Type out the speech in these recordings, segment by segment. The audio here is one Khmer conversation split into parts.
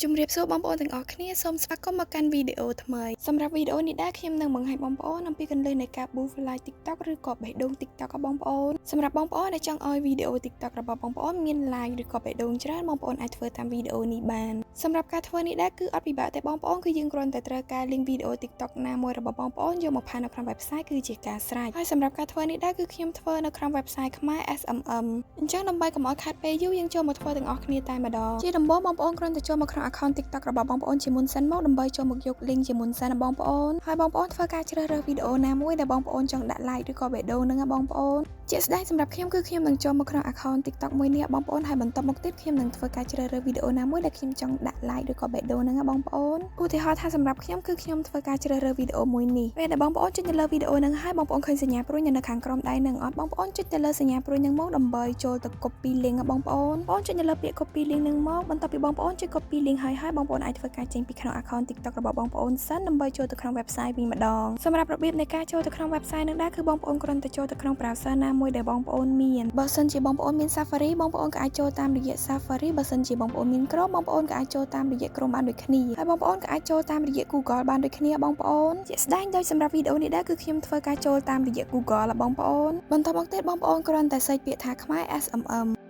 ជំរាបសួរបងប្អូនទាំងអស់គ្នាសូមស្វាគមន៍មកកាន់វីដេអូថ្មីសម្រាប់វីដេអូនេះដែរខ្ញុំនឹងបង្ហាញបងប្អូនអំពីគន្លឹះនៃការ boost like TikTok ឬក៏បេះដូង TikTok របស់បងប្អូនសម្រាប់បងប្អូនដែលចង់ឲ្យវីដេអូ TikTok របស់បងប្អូនមាន like ឬក៏បេះដូងច្រើនបងប្អូនអាចធ្វើតាមវីដេអូនេះបានសម្រាប់ការធ្វើនេះដែរគឺអត់ពិបាកទេបងប្អូនគឺយើងគ្រាន់តែត្រូវការ link វីដេអូ TikTok ណាមួយរបស់បងប្អូនយកមកផានៅក្នុង website គឺជាការស្រេចហើយសម្រាប់ការធ្វើនេះដែរគឺខ្ញុំធ្វើនៅក្នុង website ខ្មែរ SMM អញ្ចឹងដើម្បីកុំឲ្យខាតពេលយូរយើងចូលមកធ្វើទាំងអស់គ្នាតែម្ដងជាដំបូងបងប្អូនគ្រាន់តែចូលមកក្នុង account TikTok របស់បងប្អូនជាមុនសិនមកដើម្បីចូលមកយក link ជាមុនសិនបងប្អូនហើយបងប្អូនធ្វើការជ្រើសរើសវីដេអូណាមួយដែលបងប្អូនចង់ដាក់ like ឬក៏បេះដូងហ្នឹងបងប្អូនជាក់ស្ដែងសម្រាប់ខ្ញុំគឺខ្ញុំនឹងចូលមកក្នុង account TikTok មួយនេះបងប្អូនហើយបន្តមកទៀតខ្ញុំនឹងធ្វើការជ្រើសរើសវីដេអូណាមួយដែលខ្ញុំចង់ដាក់ like ឬក៏បេះដូងហ្នឹងបងប្អូនឧទាហរណ៍ថាសម្រាប់ខ្ញុំគឺខ្ញុំធ្វើការជ្រើសរើសវីដេអូមួយនេះពេលដែលបងប្អូនចុចទៅលើវីដេអូហ្នឹងហើយបងប្អូនឃើញសញ្ញាព្រួយនៅខាងក្រោមដៃហ្នឹងអត់បងប្អូនចុចទៅលើសញ្ញាព្រួយហ្នឹងមកដើម្បីចូលទៅ copy link បងប្អូនចុចទៅលើពាក្យ copy link ហ្នឹងមកបន្ទាប់ពីបងប្អូនចុច copy link ហើយបងប្អូនអាចធ្វើការចេញពីក្នុង account TikTok របស់បងប្អូនសិនដើម្បីចូលទៅក្នុង website វិញម្ដងសម្រាប់របៀបនៃការចូលទៅក្នុង website ហ្នឹងដែរគឺបងប្អូនគ្រាន់តែចូលទៅក្នុង browser ណាមួយដែលបងប្អូនមានបើសិនជាបងប្អូនមាន Safari បងប្អូនក៏អាចចូលតាមរយៈ Safari បើសិនជាបងប្អូនមាន Chrome បងប្អូនក៏អាចចូលតាមរយៈ Chrome បានដូចគ្នាហើយបងប្អូនក៏អាចចូលតាមរយៈ Google បានដូចគ្នាបងប្អូនជាក់ស្ដែងដោយសម្រាប់វីដេអូនេះដែរគឺខ្ញុំធ្វើការចូលតាមរយៈ Google បងប្អូនបន្តមកទៀតបងប្អូនគ្រាន់តែសេចពាក្យថាខ្មែរ SMM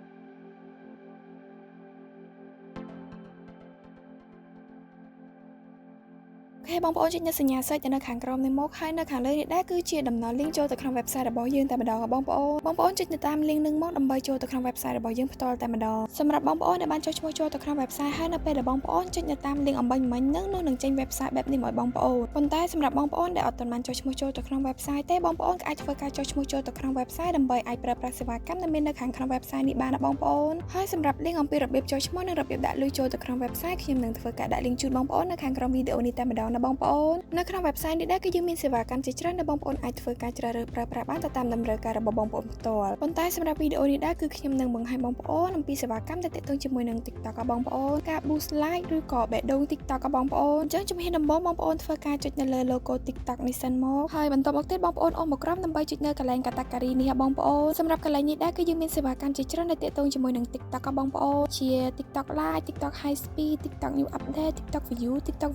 បងប្អូនចុចនៅសញ្ញា search នៅខាងក្រោមនេះមកហើយនៅខាងលើនេះដែរគឺជាដំណើរ link ចូលទៅក្នុង website របស់យើងតែម្ដងបងប្អូនចុចទៅតាម link នឹងមកដើម្បីចូលទៅក្នុង website របស់យើងផ្ទាល់តែម្ដងសម្រាប់បងប្អូនដែលបានចុចឈ្មោះចូលទៅក្នុង website ហើយនៅពេលដែលបងប្អូនចុចនៅតាម link អំបញ្ញមិញនឹងចេញ website បែបនេះមកបងប្អូនប៉ុន្តែសម្រាប់បងប្អូនដែលអត់ទាន់បានចុចឈ្មោះចូលទៅក្នុង website ទេបងប្អូនក៏អាចធ្វើការចុចឈ្មោះចូលទៅក្នុង website ដើម្បីអាចប្រើប្រាស់សេវាកម្មដែលមាននៅខាងក្នុង website នេះបានបងប្អូនហើយសម្រាប់ link អំពីរបៀបចុចឈ្មោះនិងរបៀបដាក់លុយចូលទៅក្នុង website ខ្ញុំនឹងធ្វើការដាក់ link ជូនបងប្អូននៅខាងក្រោមវីដេអូនេះតែម្ដងណាបងប្អូននៅក្នុង website នេះដែរគឺយើងមានសេវាកម្មជាច្រើនដែលបងប្អូនអាចធ្វើការជ្រើសរើសប្រើប្រាស់បានទៅតាមតម្រូវការរបស់បងប្អូនផ្ទាល់ប៉ុន្តែសម្រាប់វីដេអូនេះដែរគឺខ្ញុំនឹងបង្ហាញបងប្អូនអំពីសេវាកម្មដែលទាក់ទងជាមួយនឹង TikTok របស់បងប្អូនការ boost like ឬក៏បេះដូង TikTok របស់បងប្អូនអញ្ចឹងជំហានដំបូងបងប្អូនធ្វើការចុចនៅលើ logo TikTok នេះសិនមកហើយបន្តមកទៀតបងប្អូនអូសមកក្រោមដើម្បីចុចនៅកន្លែង category នេះបងប្អូនសម្រាប់កន្លែងនេះដែរគឺយើងមានសេវាកម្មជាច្រើនដែលទាក់ទងជាមួយនឹង TikTok របស់បងប្អូនជា TikTok Live TikTok High Speed TikTok New Update TikTok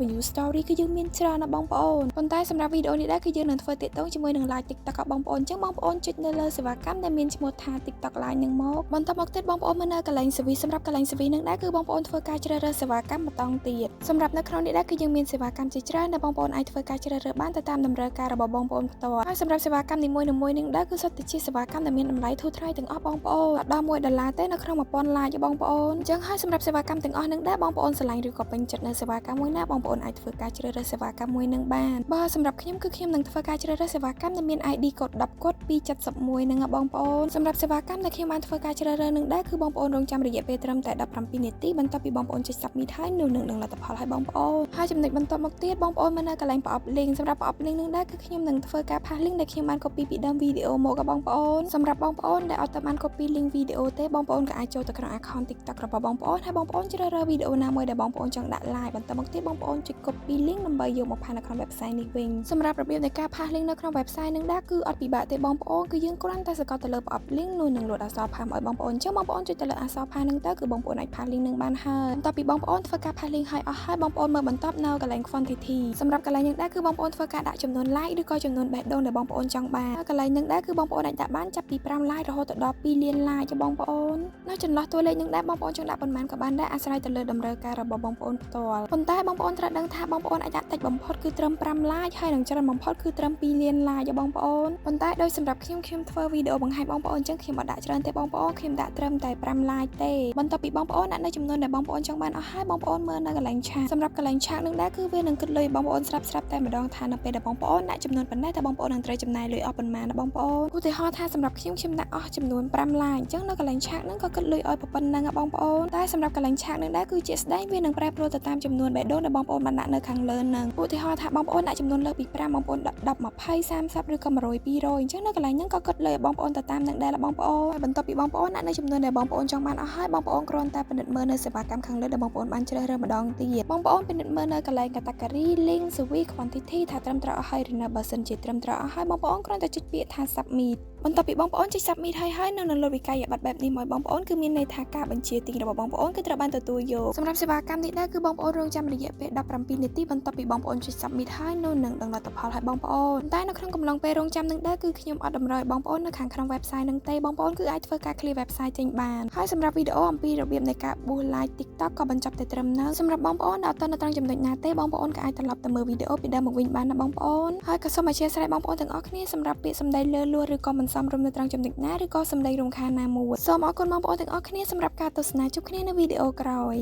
View Story គឺយើងមានច្រើនណាស់បងប្អូនប៉ុន្តែសម្រាប់វីដេអូនេះដែរគឺយើងនឹងធ្វើទាក់ទងជាមួយនឹង Live TikTok របស់បងប្អូនអញ្ចឹងបងប្អូនចុចនៅលើសេវាកម្មដែលមានឈ្មោះថា TikTok Live នឹងមកបន្តមកទៀតបងប្អូនមើលនៅកន្លែង service សម្រាប់កន្លែង service នឹងដែរគឺបងប្អូនធ្វើការជ្រើសរើសសេវាកម្មបន្តទៀតសម្រាប់នៅក្នុងនេះដែរគឺយើងមានសេវាកម្មជាច្រើនដែលបងប្អូនអាចធ្វើការជ្រើសរើសបានទៅតាមតម្រូវការរបស់បងប្អូនផ្ទាល់ហើយសម្រាប់សេវាកម្មនីមួយៗនឹងដែរគឺសុទ្ធតែជាសេវាកម្មដែលមានតម្លៃធូរថ្លៃទាំងអស់បងប្អូនដល់$1ទេនៅក្នុង1000 like បងប្អូនអញ្ចឹងហើយសម្រាប់សេវាកម្មទាំងអស់នឹងដែរបងប្អូនស្រឡាញ់ឬក៏ពេញចិត្តនៅសេវាកម្មមួយណាបងប្អូនអាចធ្វើការជ្រើសរើសសេវាកម្មមួយនឹងបានបើសម្រាប់ខ្ញុំគឺខ្ញុំនឹងធ្វើការជ្រើសរើសសេវាកម្មដែលមាន ID កូដ10កូដ271នឹងបងប្អូនសម្រាប់សេវាកម្មដែលខ្ញុំបានធ្វើការជ្រើសរើសនឹងដែរគឺបងប្អូនរងចាំរយៈពេលត្រឹមតែ17នាទីបន្ទាប់ពីបងប្អូនចុច submit ហើយនឹងលទ្ធផលឲ្យបងប្អូនហើយចំណុចបន្តមកទៀតបងប្អូនមើលនៅកន្លែងប្រអប់ link សម្រាប់ប្រអប់ link នឹងដែរគឺខ្ញុំនឹងធ្វើការផាស link ដែលខ្ញុំបាន copy ពីដើមវីដេអូមកបងប្អូនសម្រាប់បងប្អូនដែលអត់ទាន់បាន copy link វីដេអូទេបងប្អូនក៏អាចចូលទៅក្នុង account TikTok របស់បងប្អូនហើយបងប្អូនជ្រើសរើសវីដេអូណាមួយដែលបងប្អូនចង់ដាក់ like បន្តមកទៀតបងប្អូនចុច copy link ដើម្បីយកមកផាសនៅក្នុង website នេះវិញសម្រាប់របៀបនៃការផាស link នៅក្នុង website នឹងដែរគឺអត់ពិបាកទេបងប្អូនគឺយើងគ្រាន់តែសកត់ទៅលើប្រអប់ link នឹងលោតអក្សរផាសឲ្យបងប្អូនអញ្ចឹងបងប្អូនចុចទៅលើអក្សរផាសនឹងទៅគឺបងប្អូនអាចផាស link នឹងបានហើយបន្ទាប់ពីបងប្អូនធ្វើការផាស link ឲ្យអស់ហើយបងប្អូនមើលបន្តនៅកន្លែង quantity សម្រាប់កន្លែងនេះដែរគឺបងប្អូនធ្វើការដាក់ចំនួន like ឬក៏ចំនួនបេះដូងដែលបងប្អូនចង់បានកន្លែងនេះដែរគឺបងប្អូនអាចដាក់បានចាប់ពី5 like រហូតដល់2លាន like បងប្អូននៅចន្លោះតួលេខនឹងដែរបងប្អូនចង់ដាក់ប៉ុន្មានក៏បានដែរអាស្រ័យទៅលើតម្រូវការរបស់បងប្អូនផ្ទាល់ប៉ុន្តែបងប្អូនត្រូវដឹងថាបងប្អូនអាចដាក់តិចបំផុតគឺត្រឹម5 like ហើយនឹងច្រើនបំផុតគឺត្រឹម2លាន like បងប្អូនប៉ុន្តែដោយសម្រាប់ខ្ញុំធ្វើវីដេអូបង្ហាញបងប្អូនអញ្ចឹងខ្ញុំអត់ដាក់ច្រើនទេបងប្អូនខ្ញុំដាក់ត្រឹមតែ5 like ទេបន្ទាប់ពីបងប្អូនដាក់នៅចំនួនដែលបងប្អូនចង់បានអស់ហើយបងប្អូនមើលនៅកន្លែងឆាតសម្រាប់កន្លែងឆាតនឹងដែរគឺវានឹងគិតលុយបងប្អូនស្រាប់តែម្ដងថានៅពេលដែលបងប្អូនដាក់ចំនួនប៉ុណ្ណេះតែបងប្អូននឹងត្រូវចំណាយលុយអស់ប៉ុន្មានណាបងប្អូនឧទាហរណ៍ថាសម្រាប់ខ្ញុំដាក់អស់ចំនួន5 like អញ្ចឹងនៅកន្លែងឆាតនឹងក៏គិតលុយឲ្យប៉ុណ្ណឹងបងប្អូនតែសម្រាប់កន្លែងឆាតនឹងដែរគឺជាស្ដែងវានឹងប្រែប្រួលទៅតាមចំនួនបេះដូងដែលបងប្អូនបានដាក់នៅខាងលើនឹងឧទាហរណ៍ថាបងប្អូនដាក់ចំនួនលើសពី5បងប្អូនដាក់10 20 30ឬក៏100 200អញ្ចឹងនៅកន្លែងហ្នឹងក៏គិតលុយឲ្យបងប្អូនទៅតាមនឹងដែរបងប្អូនហើយបន្ទាប់ពីបងប្អូនដាក់នៅចំនួនដែលបងប្អូនចង់បានអស់ហើយបងប្អូនគ្រាន់តែពិនិត្យមើលនៅសេវាកម្មខាងលើដែលបងប្អូនបានជ្រើសរើសម្ដងទៀតបងប្អូនពិនិត្យមើលនៅកន្លែង category link service quantity ថាត្រឹមត្រូវអស់ហើយឬនៅបើសិនជាត្រឹមត្រូវអស់ហើយបងប្អូនគ្រាន់តែចុចពាក្យថា submit បន្ទាប់ពីបងប្អូនចុច submit ហើយនៅលើវិក័យប័ត្របែបនេះមកបងប្អូនគឺមានន័យថាការបញ្ជាទិញរបស់បងប្អូនគឺត្រូវបានទទួលយកសម្រាប់សេវាកម្មនេះដែរគឺបងប្អូនរងចាំរយៈពេល17នាទីបន្ទាប់ពីបងប្អូនចុច submit ហើយនោះនឹងដឹងលទ្ធផលឲ្យបងប្អូនតែនៅក្នុងកំឡុងពេលរងចាំនឹងដែរគឺខ្ញុំអត់តម្រូវឲ្យបងប្អូននៅខាងក្នុង website នឹងទេបងប្អូនគឺអាចធ្វើការ clear website ចេញបានហើយសម្រាប់វីដេអូអំពីរបៀបនៃការបួស live TikTok ក៏បញ្ចប់តែត្រឹមនោះសម្រាប់បងប្អូនដែលអត់ទាន់នៅត្រង់ចំណុចណាទេបងប្អូនក៏អាចត្រឡប់ទៅមើលវីដេអូពីដើមមកវិញបានណាបងប្អូនហើយក៏សូមអធិស្ឋានបងប្អូនទាំងអស់គ្នាសម្រាប់ពាក្យសម្ដីលើសលួសឬក៏មិនសមរម្យនៅត្រង់ចំណុចណាឬក៏សម្ដីរំខានណាមួយសូមអរគុណបងប្អូនទាំងអស់គ្នាសម្រាប់ការទស្សនាជួបគ្នានៅវីដេអូក្រោយ